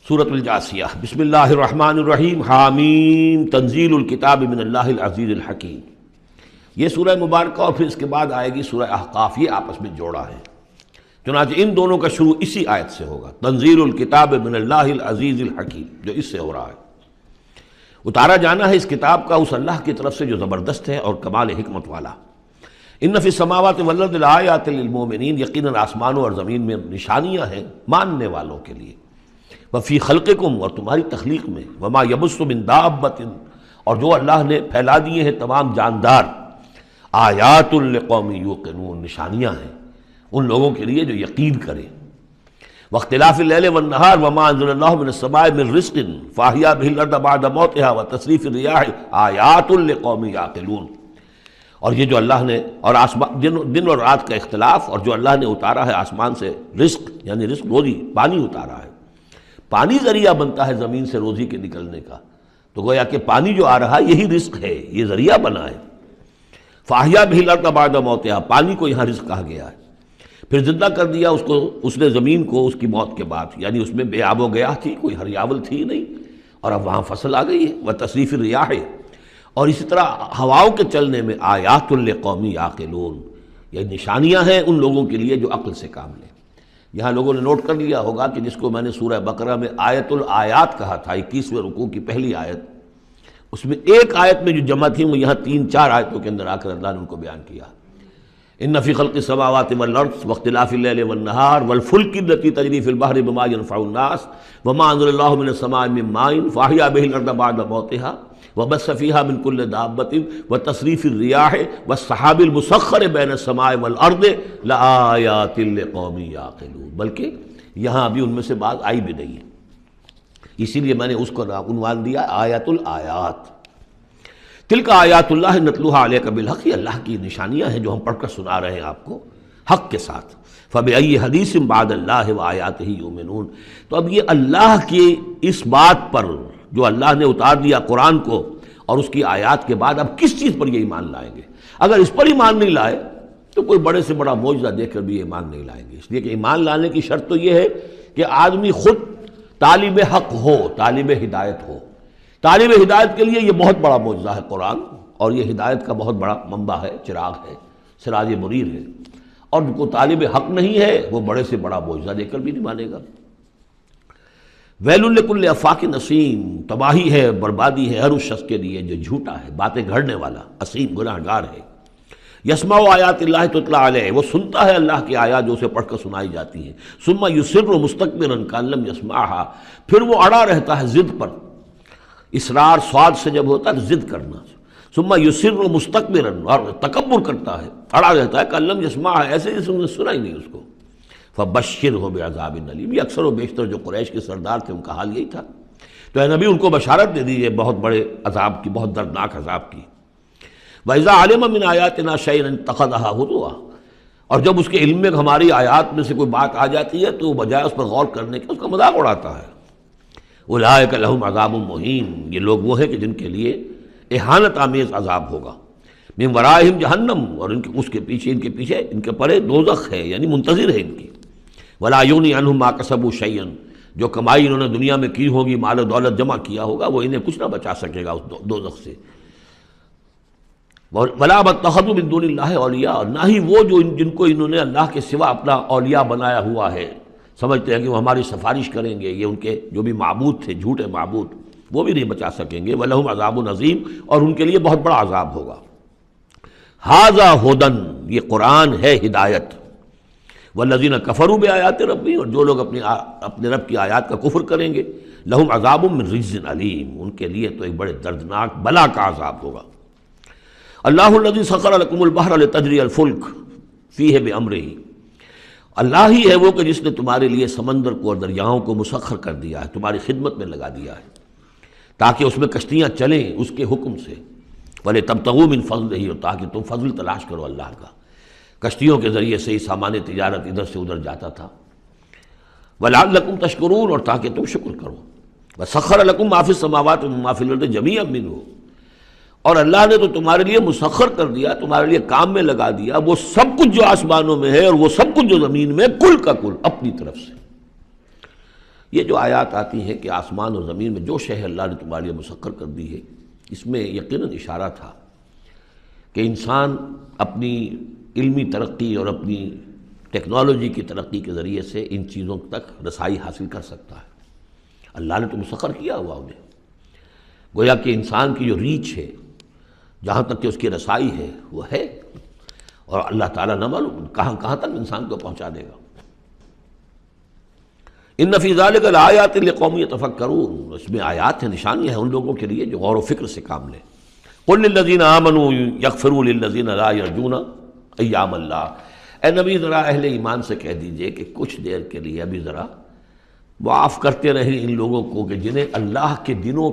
سورۃ الجاثیہ۔ بسم اللہ الرحمن الرحیم۔ حامیم تنزیل الکتاب من اللہ العزیز الحکیم۔ یہ سورہ مبارکہ اور پھر اس کے بعد آئے گی سورہ احقاف، یہ آپس میں جوڑا ہے، چنانچہ ان دونوں کا شروع اسی آیت سے ہوگا، تنزیل الکتاب من اللہ العزیز الحکیم، جو اس سے ہو رہا ہے۔ اتارا جانا ہے اس کتاب کا اس اللہ کی طرف سے جو زبردست ہے اور کمال حکمت والا۔ ان فی السماوات والارض لآیات للمؤمنین، یقیناً آسمانوں اور زمین میں نشانیاں ہیں ماننے والوں کے لیے۔ وفی خلقکم، اور تمہاری تخلیق میں، وما یبث من دابۃ، اور جو اللہ نے پھیلا دیے ہیں تمام جاندار، آیات لقوم یوقنون، نشانیاں ہیں ان لوگوں کے لیے جو یقین کریں۔ واختلاف اللیل والنہار وما انزل اللہ من السماء من رزق فاحیا به الارض بعد موتها وتصریف الریاح آیات لقوم یعقلون، اور یہ جو اللہ نے اور دن اور رات کا اختلاف، اور جو اللہ نے اتارا ہے آسمان سے رزق، یعنی رزق روزی، پانی اتارا ہے۔ پانی ذریعہ بنتا ہے زمین سے روزی کے نکلنے کا، تو گویا کہ پانی جو آ رہا ہے یہی رزق ہے، یہ ذریعہ بنا ہے۔ فاحیا به الارض بعد موتها، پانی کو یہاں رزق کہا گیا ہے۔ پھر زندہ کر دیا اس کو، اس نے زمین کو اس کی موت کے بعد، یعنی اس میں بے آب و گیاہ تھی، کوئی ہریاول تھی نہیں، اور اب وہاں فصل آ گئی ہے۔ وتصریف الریاح، اور اسی طرح ہواؤں کے چلنے میں آیات لقوم یعقلون، یہ نشانیاں ہیں ان لوگوں کے لیے جو عقل سے کام لیں۔ یہاں لوگوں نے نوٹ کر لیا ہوگا کہ جس کو میں نے سورہ بقرہ میں آیت الآیات کہا تھا، 21ویں رکوع کی پہلی آیت، اس میں ایک آیت میں جو جمع تھی وہ یہاں 3-4 آیتوں کے اندر آ کر اللہ نے ان کو بیان کیا۔ ان فی خلق السماوات والارض واختلاف اللیل والنہار والفلک التی تجری فی البحر بما ينفع الناس وما انزل اللہ من السماء من ماء فاحیا به الارض بعد موتها وبث فيها من كل دابة وتصریف الریاح والسحاب المسخر بین السماء والارض لآیات لقوم یعقلون، بلکہ یہاں ابھی ان میں سے بات آئی بھی نہیں ہے، اسی لیے میں نے اس کو عنوان دیا آیات الآیات۔ تلک آیات اللہ نتلوها علیک بالحق، یہ اللہ کی نشانیاں ہیں جو ہم پڑھ کر سنا رہے ہیں آپ کو حق کے ساتھ۔ فبأی حدیث بعد اللہ وآیاتہ یؤمنون، تو اب یہ اللہ کی اس بات پر جو اللہ نے اتار دیا قرآن کو اور اس کی آیات کے بعد اب کس چیز پر یہ ایمان لائیں گے؟ اگر اس پر ایمان نہیں لائے تو کوئی بڑے سے بڑا معجزہ دیکھ کر بھی ایمان نہیں لائیں گے، اس لیے کہ ایمان لانے کی شرط تو یہ ہے کہ آدمی خود طالب حق ہو، طالب ہدایت ہو۔ طالب ہدایت کے لیے یہ بہت بڑا معجزہ ہے قرآن، اور یہ ہدایت کا بہت بڑا منبع ہے، چراغ ہے، سراج منیر ہے، اور جو طالب حق نہیں ہے وہ بڑے سے بڑا معجزہ دے کر بھی نہیں مانے گا۔ ویل لکل افاک نسیم، تباہی ہے، بربادی ہے ہر اس شخص کے لیے جو جھوٹا ہے، باتیں گھڑنے والا، اسیم، گناہ گار ہے۔ یسمع آیات اللہ تتلی علیہ، وہ سنتا ہے اللہ کی آیات جو اسے پڑھ کر سنائی جاتی ہیں۔ ثم یصر مستکبرا کأن لم یسمعها، پھر وہ اڑا رہتا ہے ضد پر، اصرار صاد سے جب ہوتا ہے تو ضد کرنا۔ ثم یصر مستکبرا، اور تکبر کرتا ہے، اڑا رہتا ہے کأن لم یسمعها، ایسے جیسے انہوں نے سنا ہی نہیں اس کو۔ فبشرہ بعذاب الیم، یہ اکثر و بیشتر جو قریش کے سردار تھے ان کا حال یہی تھا، تو اے نبی ان کو بشارت دے دیجیے بہت بڑے عذاب کی، بہت دردناک عذاب کی۔ وَإِذَا عَلِمَ مِنْ آیَاتِنَا شَيْئًا اتَّخَذَهَا هُزُوًا، اور جب اس کے علم میں ہماری آیات میں سے کوئی بات آ جاتی ہے تو بجائے اس پر غور کرنے کے اس کا مذاق اڑاتا ہے۔ اولئک لہم عذاب مہین، یہ لوگ وہ ہیں کہ جن کے لیے اہانت آمیز عذاب ہوگا۔ من ورائہم جہنم، اور اس کے پیچھے ان کے پرے دوزخ ہے، یعنی منتظر ہے ان کی۔ ولا یغنی عنہم ما کسبوا شیئا، جو کمائی انہوں نے دنیا میں کی ہوگی، مال و دولت جمع کیا ہوگا، وہ انہیں کچھ نہ بچا سکے گا اس دوزخ سے۔ ولا اتخذوا من دون اللہ اولیاء، اور نہ ہی وہ جو جن کو انہوں نے اللہ کے سوا اپنا اولیاء بنایا ہوا ہے، سمجھتے ہیں کہ وہ ہماری سفارش کریں گے، یہ ان کے جو بھی معبود تھے، جھوٹے معبود، وہ بھی نہیں بچا سکیں گے۔ وَلَهُمْ عَذَابٌ عَظِيمٌ، اور ان کے لیے بہت بڑا عذاب ہوگا۔ ھذا ھدی، یہ قرآن ہے ہدایت۔ وَالَّذِينَ كَفَرُوا بِآيَاتِ رَبِّهِمْ، اور جو لوگ اپنے رب کی آیات کا کفر کریں گے، لَهُمْ عَذَابٌ مِّن رِجْزٍ عَلِيمٌ، ان کے لیے تو ایک بڑے دردناک بلا کا عذاب ہوگا۔ اللہ الذی سخر لکم البحر لتجری الفلک فیہ بامرہ، اللہ ہی ہے وہ کہ جس نے تمہارے لیے سمندر کو اور دریاؤں کو مسخر کر دیا ہے، تمہاری خدمت میں لگا دیا ہے، تاکہ اس میں کشتیاں چلیں اس کے حکم سے۔ وَلِتَبْتَغُوا مِن فَضْلِهِ، اور تاکہ تم فضل تلاش کرو اللہ کا، کشتیوں کے ذریعے سے ہی سامان تجارت ادھر سے ادھر جاتا تھا۔ وَلَعَلَّكُمْ تَشْكُرُونَ، اور تاکہ تم شکر کرو۔ وَسَخَّرَ لَكُم مَّا فِي السَّمَاوَاتِ وَمَا فِي الْأَرْضِ جَمِيعًا مِّنْهُ، اور اللہ نے تو تمہارے لیے مسخر کر دیا، تمہارے لیے کام میں لگا دیا وہ سب کچھ جو آسمانوں میں ہے اور وہ سب کچھ جو زمین میں، کل کا کل اپنی طرف سے۔ یہ جو آیات آتی ہیں کہ آسمان اور زمین میں جو شے اللہ نے تمہارے لیے مسخر کر دی ہے، اس میں یقیناً اشارہ تھا کہ انسان اپنی علمی ترقی اور اپنی ٹیکنالوجی کی ترقی کے ذریعے سے ان چیزوں تک رسائی حاصل کر سکتا ہے۔ اللہ نے تو مسخر کیا ہوا انہیں، گویا کہ انسان کی جو ریچ ہے، جہاں تک کہ اس کی رسائی ہے وہ ہے، اور اللہ تعالیٰ نہ معلوم کہاں کہاں تک انسان کو پہنچا دے گا۔ ان فی ذلک لآیات لقوم یتفکرون، اس میں آیات ہیں، نشانیاں ہیں ان لوگوں کے لیے جو غور و فکر سے کام لیں۔ قل للذین آمنوا یغفروا للذین لا یرجون ایام اللہ، اے نبی ذرا اہل ایمان سے کہہ دیجئے کہ کچھ دیر کے لیے ابھی ذرا معاف کرتے رہیں ان لوگوں کو کہ جنہیں اللہ کے دنوں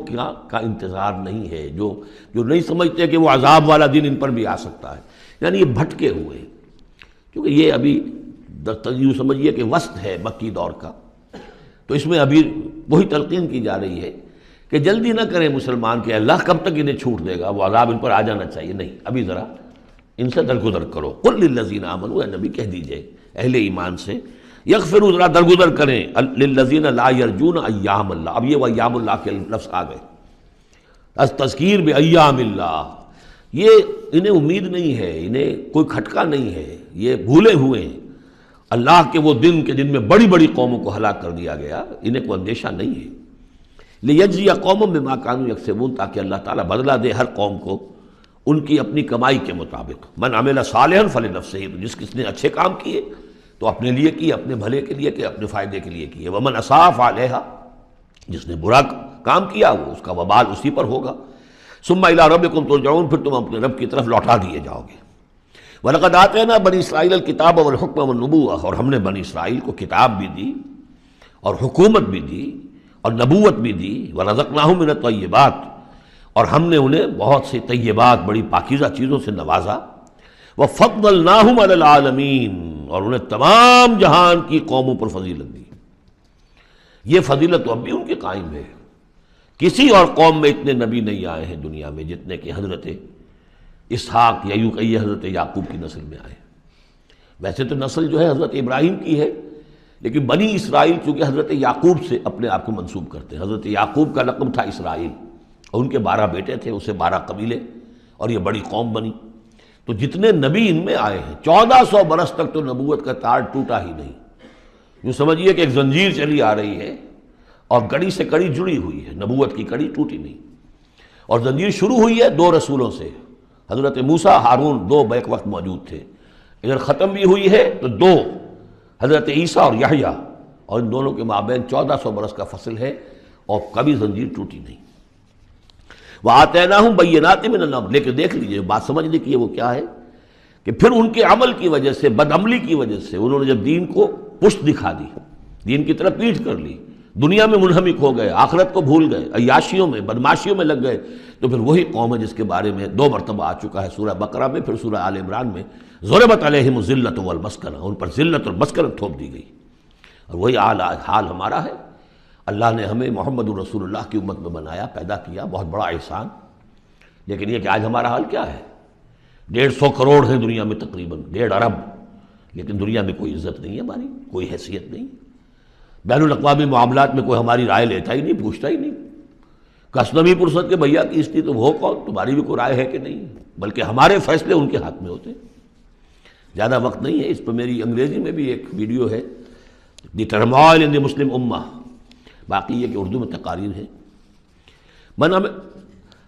کا انتظار نہیں ہے، جو نہیں سمجھتے کہ وہ عذاب والا دن ان پر بھی آ سکتا ہے، یعنی یہ بھٹکے ہوئے ہیں، کیونکہ یہ ابھی یوں سمجھیے کہ وسط ہے مکی دور کا، تو اس میں ابھی وہی تلقین کی جا رہی ہے کہ جلدی نہ کریں مسلمان کہ اللہ کب تک انہیں چھوٹ دے گا، وہ عذاب ان پر آ جانا چاہیے، نہیں، ابھی ذرا ان سے درگزر کرو۔ قل للذین آمنوا، اے نبی کہہ دیجئے اہل ایمان سے، یغفروا ذرا درگزر کریں، للذین لا یرجون ایام اللہ، اب یہ وہ ایام اللہ کے لفظ آ گئے، از تذکیر بایام اللہ، یہ انہیں امید نہیں ہے، انہیں کوئی کھٹکا نہیں ہے، یہ بھولے ہوئے ہیں اللہ کے وہ دن کے جن میں بڑی بڑی قوموں کو ہلاک کر دیا گیا، انہیں کوئی اندیشہ نہیں ہے۔ لیجزی قوم بما کانوا یکسبون، تاکہ اللہ تعالیٰ بدلہ دے ہر قوم کو ان کی اپنی کمائی کے مطابق۔ من عمل صالحا فلنفسہ، جس کس نے اچھے کام کیے تو اپنے لیے کیے، اپنے بھلے کے لیے کیے، اپنے فائدے کے لیے کیے۔ ومن اساء فعلیہا، جس نے برا کام کیا وہ اس کا وبال اسی پر ہوگا۔ ثم الی ربکم ترجعون، پھر تم اپنے رب کی طرف لوٹا دیے جاؤ گے۔ وَلَقَدْ آتَيْنَا بَنِي إِسْرَائِيلَ الْكِتَابَ وَالْحُكْمَ وَالنُّبُوَّةَ، اور ہم نے بنی اسرائیل کو کتاب بھی دی اور حکومت بھی دی اور نبوت بھی دی۔ وَرَزَقْنَاهُم مِّنَ الطَّيِّبَاتِ، اور ہم نے انہیں بہت سے طیبات، بڑی پاکیزہ چیزوں سے نوازا۔ وَفَضَّلْنَاهُمْ عَلَى الْعَالَمِينَ، اور انہیں تمام جہان کی قوموں پر فضیلت دی۔ یہ فضیلت تو اب بھی ان کے قائم ہے، کسی اور قوم میں اتنے نبی نہیں آئے ہیں دنیا میں جتنے کہ حضرت اسحاق یا یوں کہیے حضرت یعقوب کی نسل میں آئے۔ ویسے تو نسل جو ہے حضرت ابراہیم کی ہے، لیکن بنی اسرائیل چونکہ حضرت یعقوب سے اپنے آپ کو منسوب کرتے ہیں۔ حضرت یعقوب کا لقب تھا اسرائیل، اور ان کے 12 بیٹے تھے، اسے 12 قبیلے، اور یہ بڑی قوم بنی۔ تو جتنے نبی ان میں آئے ہیں، 1400 برس تک تو نبوت کا تار ٹوٹا ہی نہیں۔ یوں سمجھیے کہ ایک زنجیر چلی آ رہی ہے اور کڑی سے کڑی جڑی ہوئی ہے، نبوت کی کڑی ٹوٹی نہیں۔ اور زنجیر شروع ہوئی ہے 2 رسولوں سے، حضرت موسیٰ، ہارون، 2 بیک وقت موجود تھے، ادھر ختم بھی ہوئی ہے تو 2 حضرت عیسیٰ اور یحییٰ، اور ان دونوں کے مابین 1400 برس کا فصل ہے اور کبھی زنجیر ٹوٹی نہیں۔ وَآتَيْنَاهُمْ بَيِّنَاتٍ مِّنَ الْأَمْرِ، لیکن دیکھ لیجئے بات سمجھنے کی وہ کیا ہے کہ پھر ان کے عمل کی وجہ سے، بدعملی کی وجہ سے، انہوں نے جب دین کو پشت دکھا دی، دین کی طرف پیٹھ کر لی، دنیا میں منہمک ہو گئے، آخرت کو بھول گئے، عیاشیوں میں، بدماشیوں میں لگ گئے، تو پھر وہی قوم ہے جس کے بارے میں 2 مرتبہ آ چکا ہے سورہ بقرہ میں، پھر سورہ آل عمران میں، ضربت علیہم الذلۃ والمسکنہ، ان پر ذلت اور مسکنت تھوپ دی گئی۔ اور وہی حال ہمارا ہے۔ اللہ نے ہمیں محمد رسول اللہ کی امت میں بنایا، پیدا کیا، بہت بڑا احسان، لیکن یہ کہ آج ہمارا حال کیا ہے؟ 150 کروڑ ہیں دنیا میں، تقریباً 1.5 ارب، لیکن دنیا میں کوئی عزت نہیں ہے ہماری، کوئی حیثیت نہیں، بین الاقوامی معاملات میں کوئی ہماری رائے لیتا ہی نہیں، پوچھتا ہی نہیں۔ کسٹمی پرسد کے بھیا کی اس تم ہو کون، تمہاری بھی کوئی رائے ہے کہ نہیں، بلکہ ہمارے فیصلے ان کے ہاتھ میں ہوتے۔ زیادہ وقت نہیں ہے، اس پر میری انگریزی میں بھی ایک ویڈیو ہے، دی ٹرموائل ان دی مسلم امہ، باقی یہ کہ اردو میں تقاریر ہے۔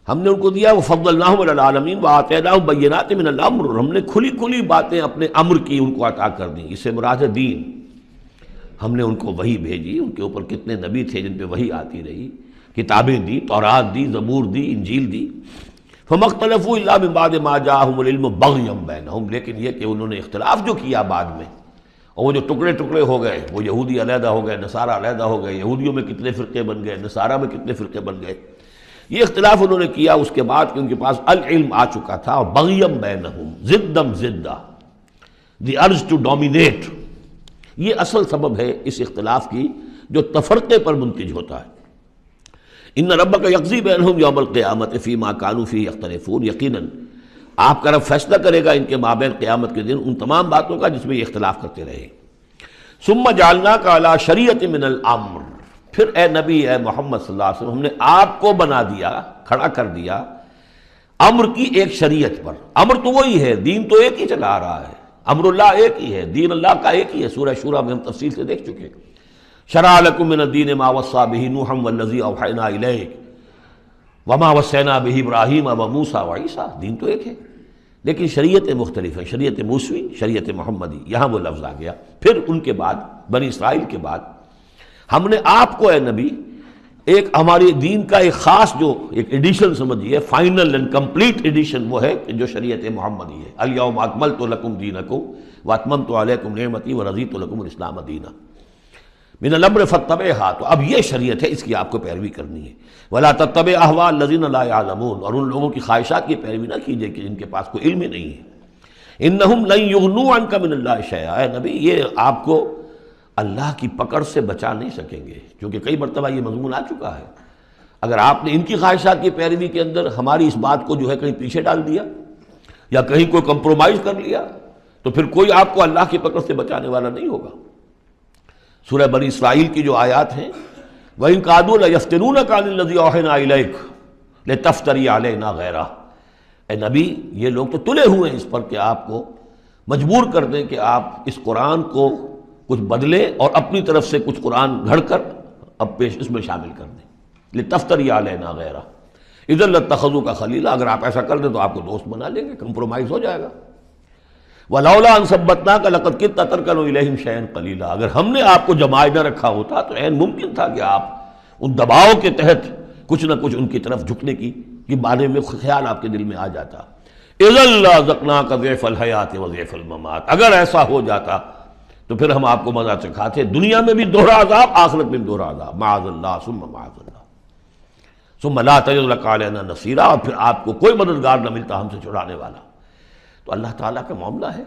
ہم نے ان کو دیا وَفَضَّلْنَاهُمْ عَلَى الْعَالَمِينَ وَآتَيْنَاهُمْ بَيِّنَاتٍ مِّنَ الْأَمْرِ، ہم نے کھلی کھلی باتیں اپنے امر کی ان کو عطا کر دیں، اس سے مراد ہے دین۔ ہم نے ان کو وحی بھیجی، ان کے اوپر کتنے نبی تھے جن پہ وحی آتی رہی، کتابیں دی، تورات دی، زبور دی، انجیل دی۔ فَمَا اخْتَلَفُوا إِلَّا مِن بَعْدِ مَا جَاءَهُمُ الْعِلْمُ بَغْيًا بَيْنَهُمْ، لیکن یہ کہ انہوں نے اختلاف جو کیا بعد میں، اور وہ جو ٹکڑے ٹکڑے ہو گئے، وہ یہودی علیحدہ ہو گئے، نصارہ علیحدہ ہو گئے، یہودیوں میں کتنے فرقے بن گئے، نصارہ میں کتنے فرقے بن گئے، یہ اختلاف انہوں نے کیا اس کے بعد کہ ان کے پاس العلم آ چکا تھا، اور بغیم بینہم، ضدم ضدہ، دی ارج ٹو ڈومینیٹ، یہ اصل سبب ہے اس اختلاف کی جو تفرقے پر منتج ہوتا ہے۔ ان ربک یقضی بینہم یوم القیامت فیما کانوا فیہ یختلفون، یقیناً آپ کا رب فیصلہ کرے گا ان کے مابین قیامت کے دن ان تمام باتوں کا جس میں یہ اختلاف کرتے رہے۔ ثم جعلناک علی شریعۃ من الامر، پھر اے نبی اے محمد صلی اللہ علیہ وسلم ہم نے آپ کو بنا دیا، کھڑا کر دیا امر کی ایک شریعت پر۔ امر تو وہی ہے، دین تو ایک ہی چلا رہا ہے، امر اللہ ایک ہی ہے، دین اللہ کا ایک ہی ہے۔ سورہ شورى میں ہم تفصیل سے دیکھ چکے۔ شرع لکم من الدین ما وصى به نوحا والذی اوحینا الیک وما وصینا به ابراہیم وموسیٰ وعیسیٰ، دین تو ایک ہے لیکن شریعتیں مختلف ہیں، شریعت موسوی، شریعت محمدی، یہاں وہ لفظ آ گیا۔ پھر ان کے بعد بنی اسرائیل کے بعد ہم نے آپ کو اے نبی ایک ہماری دین کا ایک خاص جو ایک ایڈیشن سمجھیے، فائنل اینڈ کمپلیٹ ایڈیشن، وہ ہے جو شریعت محمدی ہے۔ الیوم اکملت لکم دینکم واتممت علیکم نعمتی ورضیت لکم الاسلام دینا من الامر فاتبعھا، تو اب یہ شریعت ہے، اس کی آپ کو پیروی کرنی ہے۔ ولا تتبع اہواء الذین لا یعلمون، اور ان لوگوں کی خواہشات کی پیروی نہ کیجیے کہ جن کے پاس کوئی علم ہی نہیں ہے۔ انہم لن یغنوا عنک من اللہ شیئا، اے نبی یہ آپ کو اللہ کی پکڑ سے بچا نہیں سکیں گے، کیونکہ کئی مرتبہ یہ مضمون آ چکا ہے۔ اگر آپ نے ان کی خواہشات کی پیروی کے اندر ہماری اس بات کو جو ہے کہیں پیچھے ڈال دیا یا کہیں کوئی کمپرومائز کر لیا تو پھر کوئی آپ کو اللہ کی پکڑ سے بچانے والا نہیں ہوگا۔ سورہ بنی اسرائیل کی جو آیات ہیں، وَإِن كَادُوا لَيَفْتِنُونَكَ عَنِ الَّذِي أَوْحَيْنَا إِلَيْكَ لِتَفْتَرِيَ عَلَيْنَا غَيْرَهُ، اے نبی یہ لوگ تو تلے ہوئے ہیں اس پر کہ آپ کو مجبور کر دیں کہ آپ اس قرآن کو کچھ بدلیں اور اپنی طرف سے کچھ قرآن گھڑ کر اب پیش اس میں شامل کر دیں۔ لِتَفْتَرِيَ عَلَيْنَا غَيْرَهُ إِذًا لَاتَّخَذُوكَ خَلِيلًا، اگر آپ ایسا کر دیں تو آپ کو دوست بنا لیں گے، کمپرومائز ہو جائے گا۔ وَلَوْلَا أَن ثَبَّتْنَاكَ لَقَدْ كِدتَّ تَرْكَنُ إِلَيْهِمْ شَيْئًا قَلِيلًا، اگر ہم نے آپ کو جمائے نہ رکھا ہوتا تو عین ممکن تھا کہ آپ ان دباؤ کے تحت کچھ نہ کچھ ان کی طرف جھکنے کی بارے میں خیال آپ کے دل میں آ جاتا۔ إِذًا لَأَذَقْنَاكَ ضِعْفَ الْحَيَاةِ وَضِعْفَ الْمَمَاتِ، اگر ایسا ہو جاتا تو پھر ہم آپ کو مزہ چکھاتے، دنیا میں بھی دوہرا عذاب، آخرت میں بھی دوہرا عذاب، معاذ اللہ ثم معاذ اللہ ثم لا تجد لك علينا نصيرا، اور پھر آپ کو کوئی مددگار نہ ملتا ہم سے چھڑانے والا۔ تو اللہ تعالیٰ کا معاملہ ہے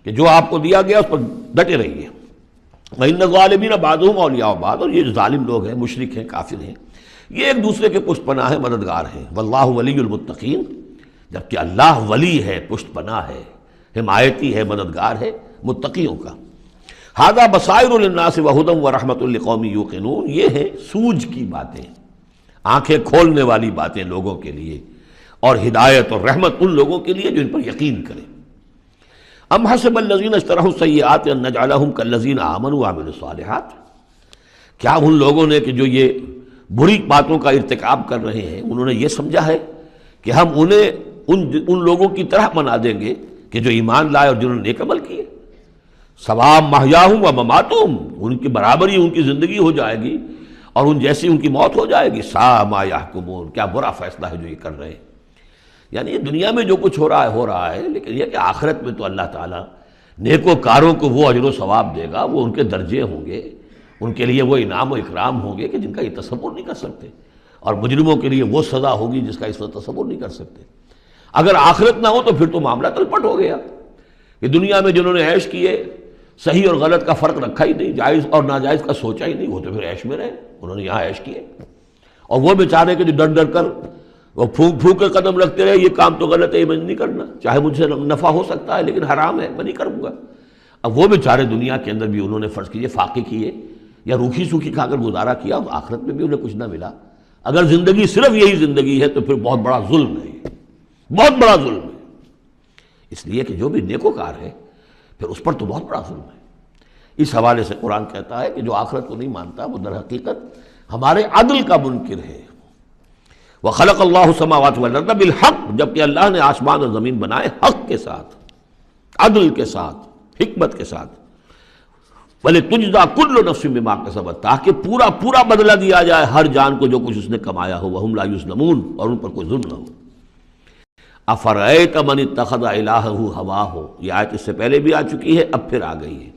کہ جو آپ کو دیا گیا اس پر ڈٹے رہیے۔ وَإِنَّ الظَّالِمِينَ بَعْضُهُمْ أَوْلِيَاءُ بَعْضٍ، اور یہ جو ظالم لوگ ہیں، مشرک ہیں، کافر ہیں، یہ ایک دوسرے کے پشت پناہ ہیں، مددگار ہیں۔ وَاللَّهُ وَلِيُّ الْمُتَّقِينَ، جبکہ اللہ ولی ہے، پشت پناہ ہے، حمایتی ہے، مددگار ہے متقیوں کا۔ ھذا بصائر للناس وہدی ورحمۃ لقوم یوقنون، یہ ہیں سوجھ کی باتیں، آنکھیں کھولنے والی باتیں لوگوں کے لیے، اور ہدایت اور رحمت ان لوگوں کے لیے جو ان پر یقین کریں۔ ام حسب الذین اجترحوا السیئات ان نجعلہم کالذین آمنوا وعملوا الصالحات، کیا ان لوگوں نے کہ جو یہ بری باتوں کا ارتکاب کر رہے ہیں انہوں نے یہ سمجھا ہے کہ ہم انہیں ان لوگوں کی طرح بنا دیں گے کہ جو ایمان لائے اور جنہوں نے نیک عمل کیے؟ سواء محیاہم و مماتہم، ان کی برابری ان کی زندگی ہو جائے گی اور ان جیسی ان کی موت ہو جائے گی۔ ساء ما یحکمون، کیا برا فیصلہ ہے جو یہ کر رہے ہیں۔ یعنی یہ دنیا میں جو کچھ ہو رہا ہے، لیکن یہ کہ آخرت میں تو اللہ تعالیٰ نیکوکاروں کو وہ اجر و ثواب دے گا، وہ ان کے درجے ہوں گے، ان کے لیے وہ انعام و اکرام ہوں گے کہ جن کا یہ تصور نہیں کر سکتے، اور مجرموں کے لیے وہ سزا ہوگی جس کا اس وقت تصور نہیں کر سکتے۔ اگر آخرت نہ ہو تو پھر تو معاملہ تلپٹ ہو گیا کہ دنیا میں جنہوں نے عیش کیے، صحیح اور غلط کا فرق رکھا ہی نہیں، جائز اور ناجائز کا سوچا ہی نہیں، وہ تو پھر عیش میں رہے، انہوں نے یہاں عیش کیے۔ اور وہ بیچارے کہ جو ڈر ڈر کر وہ پھونک پھونک کے قدم رکھتے رہے، یہ کام تو غلط ہے، یہ میں نہیں کرنا، چاہے مجھ سے نفع ہو سکتا ہے لیکن حرام ہے، میں نہیں کروں گا۔ اب وہ بیچارے دنیا کے اندر بھی انہوں نے فرض کیجیے فاقے کیے یا روکھی سوکھی کھا کر گزارا کیا، اور آخرت میں بھی انہیں کچھ نہ ملا۔ اگر زندگی صرف یہی زندگی ہے تو پھر بہت بڑا ظلم ہے، یہ بہت بڑا ظلم ہے، اس لیے کہ جو بھی نیکوکار ہے پھر اس پر تو بہت بڑا ظلم ہے۔ اس حوالے سے قرآن کہتا ہے کہ جو آخرت کو نہیں مانتا وہ در حقیقت ہمارے عدل کا منکر ہے۔ وَخَلَقَ اللَّهُ السَّمَاوَاتِ وَالْأَرْضَ بِالْحَقِّ، جبکہ اللہ نے آسمان اور زمین بنائے حق کے ساتھ، عدل کے ساتھ، حکمت کے ساتھ۔ وَلِتُجْزَىٰ كُلُّ نَفْسٍ بِمَا كَسَبَتْ، تاکہ پورا بدلہ دیا جائے ہر جان کو جو کچھ اس نے کمایا ہو، وَهُمْ لَا يُظْلَمُونَ، اور ان پر کوئی ظلم نہ ہو۔ أَفَرَأَيْتَ مَنِ اتَّخَذَ إِلَٰهَهُ هَوَاهُ، یہ آیت اس سے پہلے بھی آ چکی ہے، اب پھر آ گئی ہے۔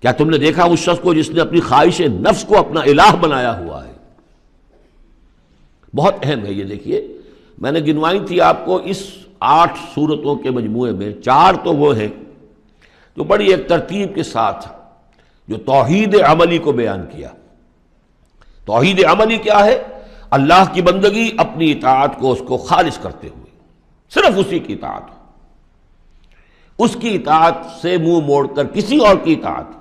کیا تم نے دیکھا اس شخص کو جس نے اپنی خواہش نفس کو اپنا الہ بنایا ہوا ہے؟ بہت اہم ہے یہ۔ دیکھیے میں نے گنوائی تھی آپ کو اس 8 صورتوں کے مجموعے میں 4 تو وہ ہیں جو بڑی ایک ترتیب کے ساتھ جو توحید عملی کو بیان کیا۔ توحید عملی کیا ہے؟ اللہ کی بندگی، اپنی اطاعت کو اس کو خالص کرتے ہوئے، صرف اسی کی اطاعت، اس کی اطاعت سے منہ موڑ کر کسی اور کی اطاعت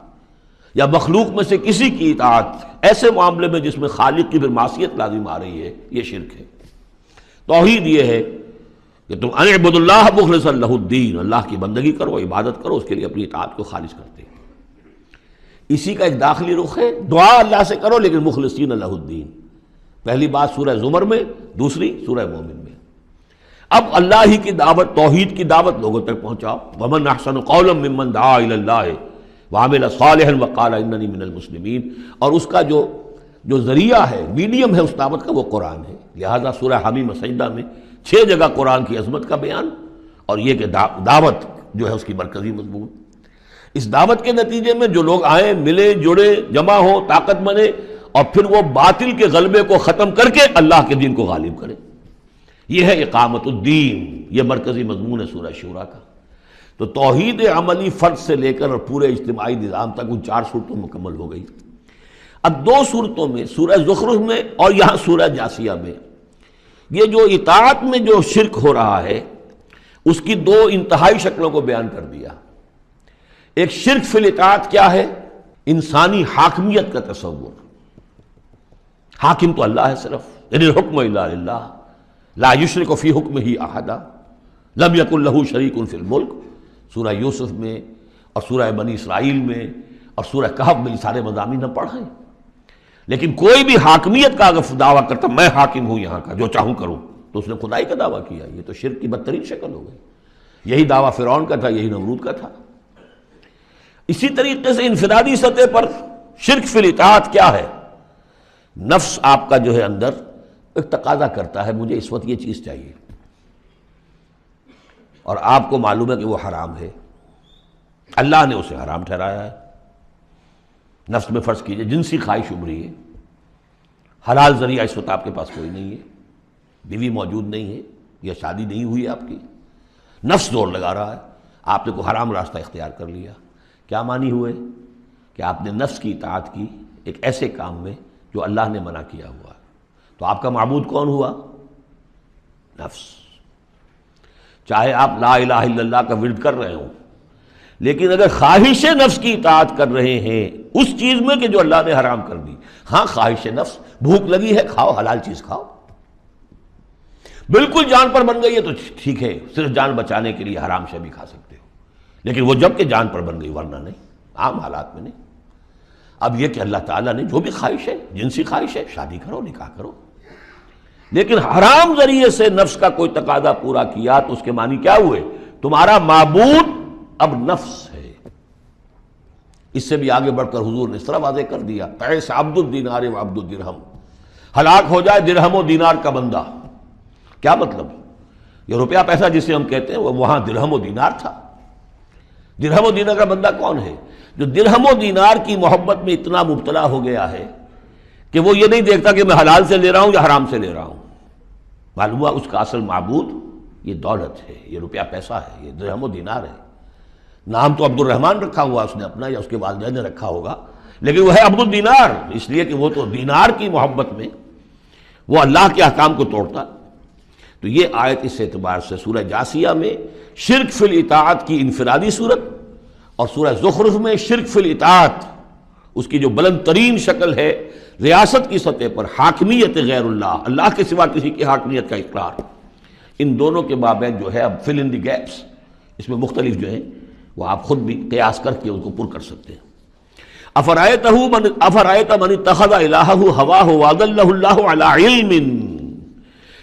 یا مخلوق میں سے کسی کی اطاعت ایسے معاملے میں جس میں خالق کی پھر معصیت لازم آ رہی ہے، یہ شرک ہے۔ توحید یہ ہے کہ تم ان اعبدوا اللہ مخلصا لہ الدین، اللہ کی بندگی کرو، عبادت کرو، اس کے لیے اپنی اطاعت کو خالص کرتے ہیں۔ اسی کا ایک داخلی رخ ہے، دعا اللہ سے کرو لیکن مخلصین لہ الدین۔ پہلی بات سورہ زمر میں، دوسری سورہ مومن میں۔ اب اللہ ہی کی دعوت، توحید کی دعوت لوگوں تک پہنچاؤ۔ ومن احسن قولا ممن دعا الی اللہ وعمل صالحا وقال اننی من المسلمین، اور اس کا جو ذریعہ ہے، میڈیم ہے اس دعوت کا، وہ قرآن ہے۔ لہذا سورہ حمیم سجدہ میں 6 جگہ قرآن کی عظمت کا بیان، اور یہ کہ دعوت جو ہے اس کی مرکزی مضمون۔ اس دعوت کے نتیجے میں جو لوگ آئیں، ملے، جڑے، جمع ہوں، طاقت بنے، اور پھر وہ باطل کے غلبے کو ختم کر کے اللہ کے دین کو غالب کرے، یہ ہے اقامت الدین، یہ مرکزی مضمون ہے سورہ شورى کا۔ تو توحید عملی فرد سے لے کر اور پورے اجتماعی نظام تک ان 4 صورتوں مکمل ہو گئی۔ اب 2 صورتوں میں، سورہ زخرف میں اور یہاں سورہ جاثیہ میں، یہ جو اطاعت میں جو شرک ہو رہا ہے اس کی 2 انتہائی شکلوں کو بیان کر دیا۔ ایک شرک فی الاطاعت کیا ہے؟ انسانی حاکمیت کا تصور، حاکم تو اللہ ہے صرف، یعنی الحکم الا للہ لا یشرک فی حکمہ احدا لم یکن لہ شریک فی الملک، سورہ یوسف میں اور سورہ بنی اسرائیل میں اور سورہ کہف میں یہ سارے مضامین ہم پڑھ رہے ہیں۔ لیکن کوئی بھی حاکمیت کا اگر دعویٰ کرتا میں حاکم ہوں یہاں کا، جو چاہوں کروں، تو اس نے خدائی کا دعویٰ کیا، یہ تو شرک کی بدترین شکل ہو گئی۔ یہی دعویٰ فرعون کا تھا، یہی نمرود کا تھا۔ اسی طریقے سے انفرادی سطح پر شرک فی الاطاعت کیا ہے؟ نفس آپ کا جو ہے اندر ایک تقاضا کرتا ہے مجھے اس وقت یہ چیز چاہیے، اور آپ کو معلوم ہے کہ وہ حرام ہے، اللہ نے اسے حرام ٹھہرایا ہے۔ نفس میں فرض کیجئے جنسی خواہش ابھری ہے، حلال ذریعہ اس وقت آپ کے پاس کوئی نہیں ہے، بیوی موجود نہیں ہے یا شادی نہیں ہوئی ہے آپ کی، نفس زور لگا رہا ہے، آپ نے کوئی حرام راستہ اختیار کر لیا۔ کیا معنی ہوئے؟ کہ آپ نے نفس کی اطاعت کی ایک ایسے کام میں جو اللہ نے منع کیا ہوا ہے۔ تو آپ کا معبود کون ہوا؟ نفس۔ چاہے آپ لا الہ الا اللہ کا ورد کر رہے ہوں، لیکن اگر خواہش نفس کی اطاعت کر رہے ہیں اس چیز میں کہ جو اللہ نے حرام کر دی، ہاں خواہش نفس، بھوک لگی ہے کھاؤ، حلال چیز کھاؤ، بالکل جان پر بن گئی ہے تو ٹھیک ہے، صرف جان بچانے کے لیے حرام شے بھی کھا سکتے ہو، لیکن وہ جب کہ جان پر بن گئی، ورنہ نہیں، عام حالات میں نہیں۔ اب یہ کہ اللہ تعالیٰ نے جو بھی خواہش ہے، جنسی خواہش ہے، شادی کرو، نکاح کرو، لیکن حرام ذریعے سے نفس کا کوئی تقاضا پورا کیا تو اس کے معنی کیا ہوئے؟ تمہارا معبود اب نفس ہے۔ اس سے بھی آگے بڑھ کر حضور نے اس طرح واضح کر دیا، قیس عبد الدینار و عبد الدرہم، ہلاک ہو جائے درہم و دینار کا بندہ۔ کیا مطلب؟ یہ روپیہ پیسہ جسے ہم کہتے ہیں وہ وہاں درہم و دینار تھا۔ درہم و دینار کا بندہ کون ہے؟ جو درہم و دینار کی محبت میں اتنا مبتلا ہو گیا ہے کہ وہ یہ نہیں دیکھتا کہ میں حلال سے لے رہا ہوں یا حرام سے لے رہا ہوں۔ معلوم ہوا اس کا اصل معبود یہ دولت ہے، یہ روپیہ پیسہ ہے، یہ درہم و دینار ہے۔ نام تو عبد الرحمن رکھا ہوا اس نے اپنا یا اس کے والدین نے رکھا ہوگا، لیکن وہ ہے عبد الدینار، اس لیے کہ وہ تو دینار کی محبت میں وہ اللہ کے احکام کو توڑتا۔ تو یہ آیت اس اعتبار سے سورہ جاثیہ میں شرک فی الاطاعت کی انفرادی صورت، اور سورہ زخرف میں شرک فی الاطاعت اس کی جو بلند ترین شکل ہے ریاست کی سطح پر حاکمیت غیر اللہ، اللہ کے سوا کسی کی حاکمیت کا اقرار، ان دونوں کے مابین جو ہے اب فل ان دی گیپس اس میں مختلف جو ہیں وہ آپ خود بھی قیاس کر کے ان کو پر کر سکتے ہیں۔ افرأیت من اتخذ الہہ ہواہ واضلہ اللہ علی علم،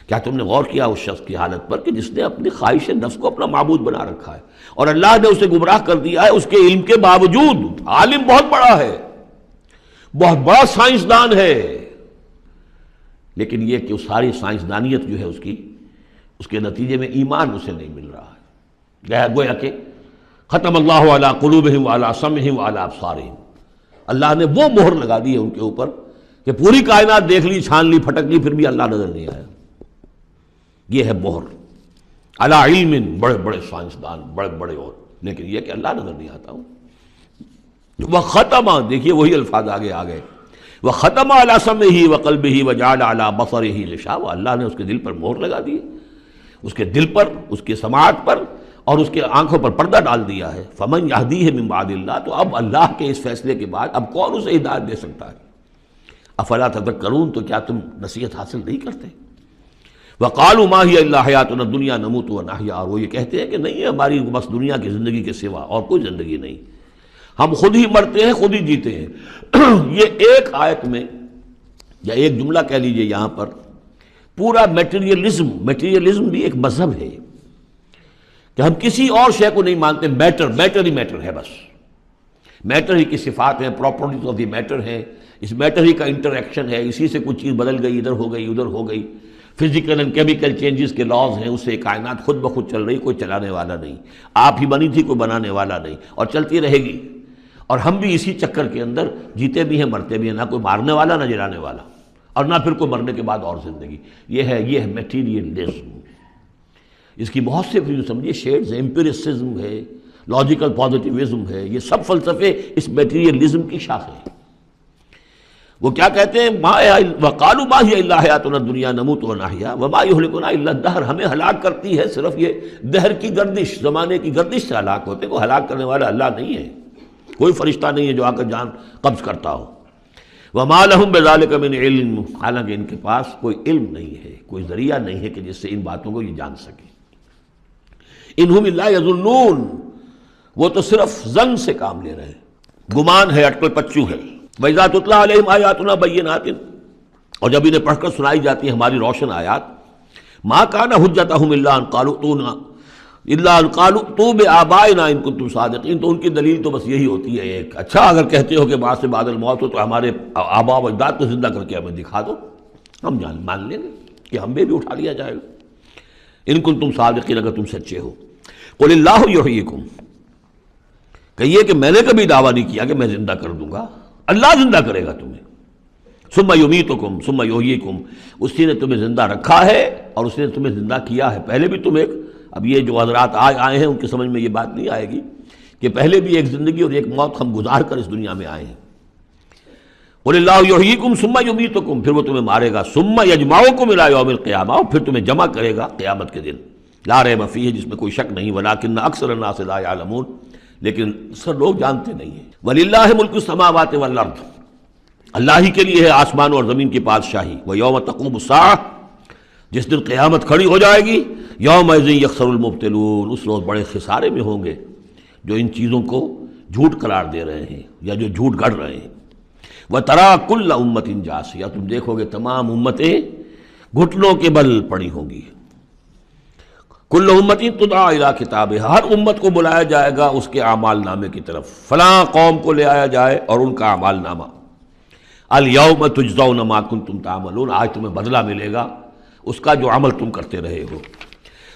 کیا تم نے غور کیا اس شخص کی حالت پر کہ جس نے اپنی خواہش نفس کو اپنا معبود بنا رکھا ہے اور اللہ نے اسے گمراہ کر دیا ہے اس کے علم کے باوجود؟ عالم بہت بڑا ہے، بہت بڑا سائنسدان ہے، لیکن یہ کہ اس ساری سائنسدانیت جو ہے اس کے نتیجے میں ایمان اسے نہیں مل رہا ہے۔ گویا کہ ختم اللہ علی قلوبہم وعلی سمعہم وعلی ابصارہم، اللہ نے وہ مہر لگا دی ہے ان کے اوپر کہ پوری کائنات دیکھ لی، چھان لی، پھٹک لی، پھر بھی اللہ نظر نہیں آیا۔ یہ ہے مہر علی علم، بڑے بڑے سائنسدان، بڑے بڑے، اور لیکن یہ کہ اللہ نظر نہیں آتا ہوں۔ وَخَتَمَ، دیکھیے وہی الفاظ آگے آ گئے، وَخَتَمَ عَلَى سَمْعِهِ وَقَلْبِهِ وَجَعَلَ عَلَى بَصَرِهِ غِشَاوَةً، اللہ نے اس کے دل پر مہر لگا دی، اس کے دل پر، اس کے سماعت پر اور اس کے آنکھوں پر پردہ ڈال دیا ہے، فمن یہدیہ من بعد اللہ، تو اب اللہ کے اس فیصلے کے بعد اب کون اسے ہدایت دے سکتا ہے؟ افلا تذکرون، تو کیا تم نصیحت حاصل نہیں کرتے؟ وقالوا ما هي الا حیاتنا الدنیا نموت ونحیا، اور وہ یہ کہتے ہیں کہ نہیں ہے ہماری بس دنیا کی زندگی کے سوا اور کوئی زندگی نہیں، ہم خود ہی مرتے ہیں خود ہی جیتے ہیں۔ یہ ایک آیت میں یا ایک جملہ کہہ لیجئے یہاں پر پورا میٹیریلزم بھی ایک مذہب ہے کہ ہم کسی اور شے کو نہیں مانتے، میٹر ہی میٹر ہے، بس میٹر ہی کی صفات ہیں، پراپرٹیز آف دی میٹر ہیں، اس میٹر ہی کا انٹریکشن ہے، اسی سے کچھ چیز بدل گئی، ادھر ہو گئی ادھر ہو گئی، فزیکل اینڈ کیمیکل چینجز کے لاز ہیں، اس سے کائنات خود بخود چل رہی، کوئی چلانے والا نہیں، آپ ہی بنی تھی کوئی بنانے والا نہیں، اور چلتی رہے گی، اور ہم بھی اسی چکر کے اندر جیتے بھی ہیں مرتے بھی ہیں، نہ کوئی مارنے والا نہ جلانے والا، اور نہ پھر کوئی مرنے کے بعد اور زندگی۔ یہ ہے میٹیریلزم۔ اس کی بہت سے پھر سمجھیے شیڈز ہیں، امپیریسزم ہے، لاجیکل پازیٹیوزم ہے، یہ سب فلسفے اس میٹیریلزم کی شاخیں ہیں۔ وہ کیا کہتے ہیں؟ وقالوا ما هي الا حیاتنا الدنیا نموت ونحیا وما یہلکنا الا الدہر، ہمیں ہلاک کرتی ہے صرف یہ دہر کی گردش، زمانے کی گردش سے ہلاک ہوتے، کوئی ہلاک کرنے والا اللہ نہیں ہے، کوئی فرشتہ نہیں ہے جو آ کر جان قبض کرتا ہو۔ وما لهم بذلک من علم، حالانکہ ان کے پاس کوئی علم نہیں ہے، کوئی ذریعہ نہیں ہے کہ جس سے ان باتوں کو یہ جان سکے۔ انہم الا یظنون، وہ تو صرف ظن سے کام لے رہے ہیں، گمان ہے، اٹکل پچو ہے۔ وَإِذَا تُتْلَىٰ عَلَيْهِمْ آيَاتُنَا بَيِّنَاتٍ، اور جب انہیں پڑھ کر سنائی جاتی ہیں ہماری روشن آیات، مَا كَانَ حُجَّتُهُمْ إِلَّا أَن قَالُوا ائْتُوا بِآبَائِنَا إِن كُنتُمْ صَادِقِينَ، تو ان کی دلیل تو بس یہی ہوتی ہے ایک، اچھا اگر کہتے ہو کہ بعد سے بعد الموت ہو تو ہمارے آباء و اجداد کو زندہ کر کے ہمیں دکھا دو، ہم مان لیں گے کہ ہمیں بھی اٹھا لیا جائے گا، ان کنتم صادقین، اگر تم سچے ہو۔ قُلِ اللَّهُ يُحْيِيكُمْ، کہیے کہ میں نے کبھی دعویٰ نہیں کیا کہ میں زندہ کر دوں گا، اللہ زندہ کرے گا تمہیں۔ ثم یمیتکم ثم یحییکم، اسی نے تمہیں زندہ رکھا ہے اور اسی نے تمہیں زندہ کیا ہے۔ پہلے بھی تم ایک، اب یہ جو حضرات آج آئے ہیں ان کی سمجھ میں یہ بات نہیں آئے گی کہ پہلے بھی ایک زندگی اور ایک موت ہم گزار کر اس دنیا میں آئے ہیں۔ قل اللہ یحییکم ثم یمیتکم، پھر وہ تمہیں مارے گا، ثم یجمعکم الی یوم القیامہ، اور پھر تمہیں جمع کرے گا قیامت کے دن، لا ریب فیہ، جس میں کوئی شک نہیں، ولکن اکثر الناس لا یعلمون، لیکن اکثر لوگ جانتے نہیں ہیں۔ وَلِلَّهِ مُلْكُ السَّمَاوَاتِ وَالْأَرْضِ، اللہ ہی کے لیے ہے آسمان اور زمین کی بادشاہی۔ وَيَوْمَ تَقُومُ السَّاعَةُ، جس دن قیامت کھڑی ہو جائے گی، يَوْمَئِذٍ يَخْسَرُ الْمُبْطِلُونَ، اس روز بڑے خسارے میں ہوں گے جو ان چیزوں کو جھوٹ قرار دے رہے ہیں یا جو جھوٹ گڑھ رہے ہیں۔ وَتَرَىٰ كُلَّ أُمَّةٍ جَاثِیَةٍ، تم دیکھو گے تمام امتیں گھٹنوں کے بل پڑی ہوں گی۔ کل امت تدعا الی کتابہا، ہر امت کو بلایا جائے گا اس کے اعمال نامے کی طرف، فلاں قوم کو لے آیا جائے اور ان کا اعمال نامہ، الیوم تجزون ما کنتم تعملون، آج تمہیں بدلہ ملے گا اس کا جو عمل تم کرتے رہے ہو۔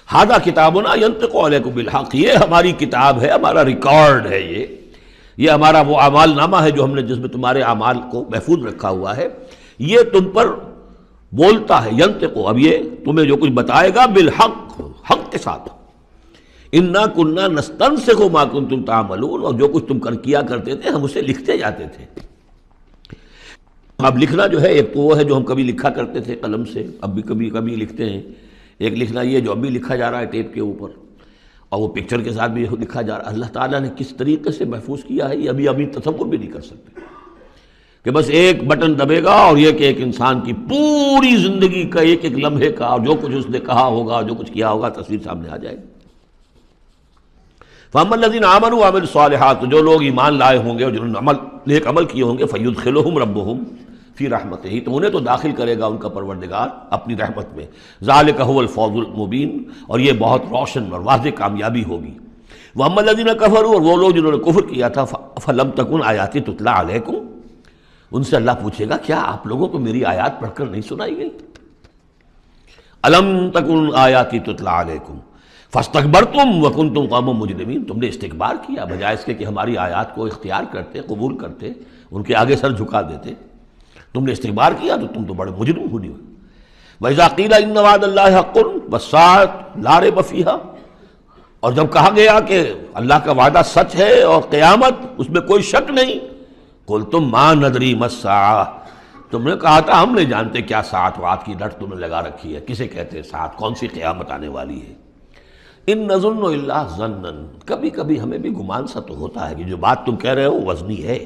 ھذا کتابنا ینطق علیکم بالحق، یہ ہماری کتاب ہے، ہمارا ریکارڈ ہے، یہ ہمارا وہ اعمال نامہ ہے جو ہم نے، جس میں تمہارے اعمال کو محفوظ رکھا ہوا ہے، یہ تم پر بولتا ہے، ینطق، اب یہ تمہیں جو کچھ بتائے گا بالحق، حق کے ساتھ۔ انا کننا نستنسخ ما کنتم تعملون، اور جو کچھ تم کیا کرتے تھے ہم اسے لکھتے جاتے تھے۔ اب لکھنا جو ہے ایک تو وہ ہے جو ہم کبھی لکھا کرتے تھے قلم سے، اب بھی کبھی لکھتے ہیں، ایک لکھنا یہ جو اب بھی لکھا جا رہا ہے ٹیپ کے اوپر، اور وہ پکچر کے ساتھ بھی لکھا جا رہا ہے۔ اللہ تعالیٰ نے کس طریقے سے محفوظ کیا ہے یہ ابھی تصور بھی نہیں کر سکتے، کہ بس ایک بٹن دبے گا اور یہ کہ ایک انسان کی پوری زندگی کا ایک ایک لمحے کا، اور جو کچھ اس نے کہا ہوگا، جو کچھ کیا ہوگا، تصویر سامنے آ جائے گی۔ فَأَمَّا الَّذِينَ آمَنُوا وَعَمِلُوا الصَّالِحَاتِ، جو لوگ ایمان لائے ہوں گے اور جنہوں نے نیک عمل کیے ہوں گے، فَيُدْخِلُهُمْ رَبُّهُمْ فِي رَحْمَتِهِ، تو انہیں تو داخل کرے گا ان کا پروردگار اپنی رحمت میں۔ ذَلِكَ هُوَ الْفَوْزُ الْمُبِينُ، اور یہ بہت روشن اور واضح کامیابی ہوگی۔ وَأَمَّا الَّذِينَ كَفَرُوا، اور وہ لوگ جنہوں نے کفر کیا تھا، فَلَمْ تَكُنْ آيَاتِي تُتْلَىٰ عَلَيْكُمْ، ان سے اللہ پوچھے گا کیا آپ لوگوں کو میری آیات پڑھ کر نہیں سنائی گئی؟ الم تکن آیاتی تتلیٰ علیکم فاستکبرتم وکنتم قوما مجرمین، تم نے استکبار کیا بجائے اس کے کہ ہماری آیات کو اختیار کرتے، قبول کرتے، ان کے آگے سر جھکا دیتے، تم نے استکبار کیا تو تم تو بڑے مجرم ہوئے۔ وَإِذَا قِيلَ إِنَّ وَعْدَ اللَّهِ حَقٌّ وَالسَّاعَةُ لَا رَيْبَ فِيهَا، اور جب کہا گیا کہ اللہ کا وعدہ سچ ہے اور قیامت اس میں کوئی شک نہیں، قُلْتُم مَا نَدْرِي مَا السَّاعَةُ، تم نے کہا تھا ہم نہیں جانتے کیا ساعت وعد کی لٹ تم نے لگا رکی ہے، کسے کہتے ہیں ساعت، کون سی قیامت آنے والی ہے۔ ان نظن الا ظنا، کبھی کبھی ہمیں بھی گمان سا تو ہوتا ہے کہ جو بات تم کہہ رہے ہو وزنی ہے،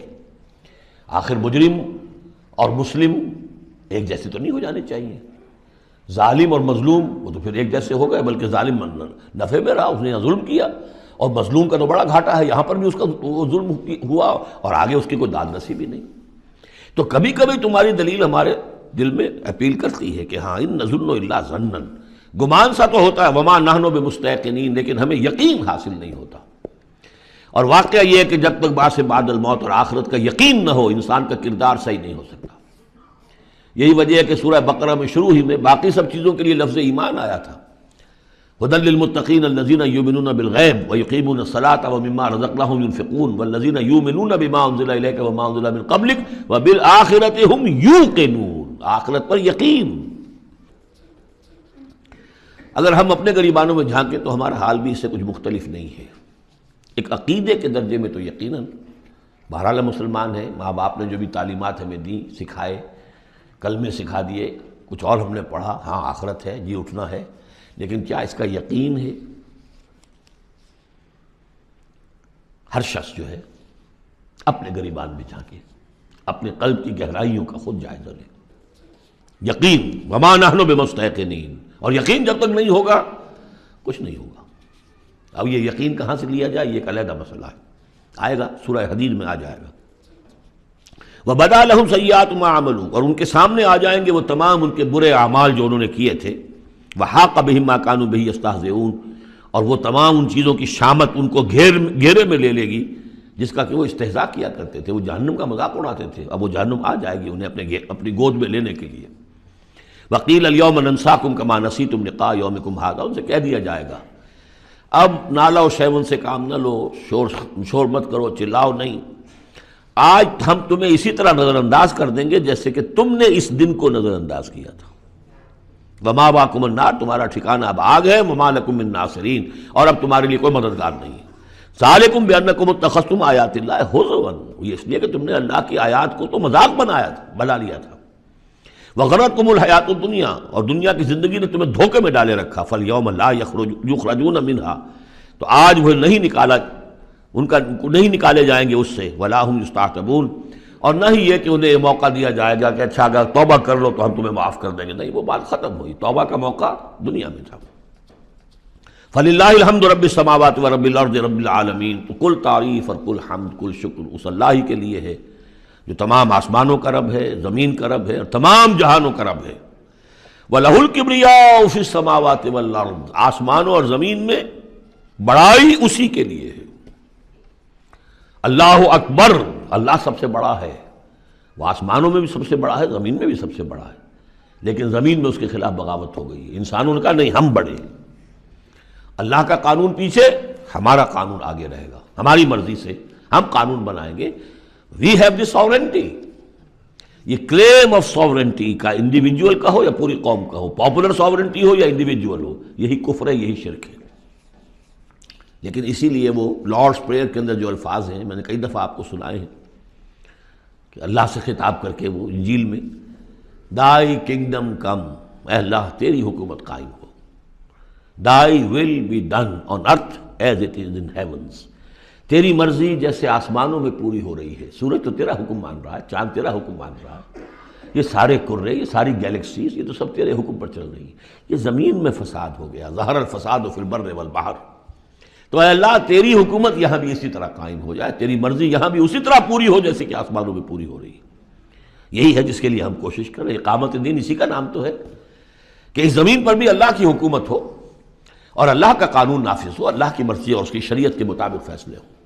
آخر مجرم اور مسلم ایک جیسے تو نہیں ہو جانے چاہیے، ظالم اور مظلوم وہ تو پھر ایک جیسے ہو گئے، بلکہ ظالم نفع میں رہا، اس نے ظلم کیا، اور مظلوم کا تو بڑا گھاٹا ہے، یہاں پر بھی اس کا ظلم ہوا اور آگے اس کی کوئی داد نصیبی نہیں۔ تو کبھی کبھی تمہاری دلیل ہمارے دل میں اپیل کرتی ہے کہ ہاں ان نظن الا ظنا، گمان سا تو ہوتا ہے، وما نحن بمستيقنين، لیکن ہمیں یقین حاصل نہیں ہوتا۔ اور واقعہ یہ ہے کہ جب تک بعث بعد الموت اور آخرت کا یقین نہ ہو، انسان کا کردار صحیح نہیں ہو سکتا۔ یہی وجہ ہے کہ سورہ بقرہ میں شروع ہی میں باقی سب چیزوں کے لیے لفظ ایمان آیا تھا، هدى للمتقين الذين يؤمنون بالغیب ويقيمون الصلاة ومما رزقناهم ينفقون والذين يؤمنون بما انزل اليك وما انزل من قبلك وبالآخرة هم يوقنون، آخرت پر یقین۔ اگر ہم اپنے غریبانوں میں جھانکیں تو ہمارا حال بھی اس سے کچھ مختلف نہیں ہے۔ ایک عقیدے کے درجے میں تو یقیناً بہرحال مسلمان ہیں، ماں باپ نے جو بھی تعلیمات ہمیں دیں، سکھائے، کلمے سکھا دیے، کچھ اور ہم نے پڑھا، ہاں آخرت ہے، جی اٹھنا ہے، لیکن کیا اس کا یقین ہے؟ ہر شخص جو ہے اپنے غریبان میں جھانکے، اپنے قلب کی گہرائیوں کا خود جائزہ لے۔ یقین وما نحن بمستيقنين، اور یقین جب تک نہیں ہوگا کچھ نہیں ہوگا۔ اب یہ یقین کہاں سے لیا جائے، یہ ایک علیحدہ مسئلہ ہے، آئے گا سورہ حدید میں آ جائے گا۔ وَبَدَا لَهُمْ سَيِّئَاتُ مَا عَمَلُوا، اور ان کے سامنے آ جائیں گے وہ تمام ان کے برے اعمال جو انہوں نے کیے تھے، وَحَاقَ بِهِم مَا كَانُوا بِهِ يَسْتَهْزِئُونَ، اور وہ تمام ان چیزوں کی شامت ان کو گھیرے میں لے لے گی جس کا کہ وہ استہزاء کیا کرتے تھے، وہ جہنم کا مذاق اڑاتے تھے، اب وہ جہنم آ جائے گی انہیں اپنی گود میں لینے کے لیے۔ وَقِيلَ الْيَوْمَ نَنْسَاكُمْ كَمَا نَسِيتُمْ لِقَاءَ يَوْمِكُمْ هَذَا، ان سے کہہ دیا جائے گا اب نالا و شیون سے کام نہ لو، شور مت کرو، چلاؤ نہیں، آج ہم تمہیں اسی طرح نظر انداز کر دیں گے جیسے کہ تم نے اس دن کو نظر انداز کیا تھا۔ وَمَأْوَاكُمُ النَّارُ، تمہارا ٹھکانہ اب آگ ہے، وَمَا لَكُم مِّن نَاصِرِينَ، اور اب تمہارے لیے کوئی مددگار نہیں ہے۔ ذَلِكُمْ بِأَنَّكُمُ اتَّخَذْتُمْ آيَاتِ اللَّهِ هُزُوًا، یہ اس لیے کہ تم نے اللہ کی آیات کو تو مذاق بنا لیا تھا۔ وَغَرَّتْكُمُ الْحَيَاةُ الدُّنْيَا، اور دنیا کی زندگی نے تمہیں دھوکے میں ڈالے رکھا۔ فَالْيَوْمَ لَا يُخْرَجُونَ مِنْهَا، تو آج وہ نہیں نکالے جائیں گے اس سے۔ وَلَا هُمْ يُسْتَعْتَبُونَ، اور نہ ہی یہ کہ انہیں موقع دیا جائے گا کہ اچھا اگر توبہ کر لو تو ہم تمہیں معاف کر دیں گے، نہیں، وہ بات ختم ہوئی، توبہ کا موقع دنیا میں تھا۔ فَلِلَّهِ الْحَمْدُ رَبِّ السَّمَاوَاتِ وَرَبِّ الْأَرْضِ رَبِّ الْعَالَمِينَ، تو کل تعریف اور کل حمد، کل شکر اس اللہ ہی کے لیے ہے جو تمام آسمانوں کا رب ہے، زمین کا رب ہے، اور تمام جہانوں کا رب ہے۔ وَلَهُ الْكِبْرِيَاءُ فِي السَّمَاوَاتِ وَالْأَرْضِ، آسمانوں اور زمین میں بڑائی اسی کے لیے ہے۔ اللہ اکبر، اللہ سب سے بڑا ہے، وہ آسمانوں میں بھی سب سے بڑا ہے، زمین میں بھی سب سے بڑا ہے، لیکن زمین میں اس کے خلاف بغاوت ہو گئی، انسانوں نے کہا نہیں ہم بڑے ہیں، اللہ کا قانون پیچھے، ہمارا قانون آگے رہے گا، ہماری مرضی سے ہم قانون بنائیں گے۔ وی ہیو دی ساورنٹی، یہ کلیم آف ساورنٹی کا انڈیویجول کا ہو یا پوری قوم کا ہو، پاپولر ساورنٹی ہو یا انڈیویجول ہو، یہی کفر ہے، یہی شرک ہے۔ لیکن اسی لیے وہ لارڈس پریئر کے اندر جو الفاظ ہیں میں نے کئی دفعہ آپ کو سنائے ہیں کہ اللہ سے خطاب کر کے وہ انجیل میں دائی کنگڈم کم، اے اللہ تیری حکومت قائم ہو، thy will be done on earth as it is in heavens, تیری مرضی جیسے آسمانوں میں پوری ہو رہی ہے۔ سورج تو تیرا حکم مان رہا ہے، چاند تیرا حکم مان رہا ہے، یہ سارے کرے، یہ ساری گیلیکسیز، یہ تو سب تیرے حکم پر چل رہی ہے۔ یہ زمین میں فساد ہو گیا، ظہر الفساد فی البر والبحر، تو اے اللہ تیری حکومت یہاں بھی اسی طرح قائم ہو جائے، تیری مرضی یہاں بھی اسی طرح پوری ہو جیسے کہ آسمانوں میں پوری ہو رہی ہے۔ یہی ہے جس کے لیے ہم کوشش کر رہے ہیں، اقامت دین اسی کا نام تو ہے کہ اس زمین پر بھی اللہ کی حکومت ہو اور اللہ کا قانون نافذ ہو، اللہ کی مرضی اور اس کی شریعت کے مطابق فیصلے ہوں۔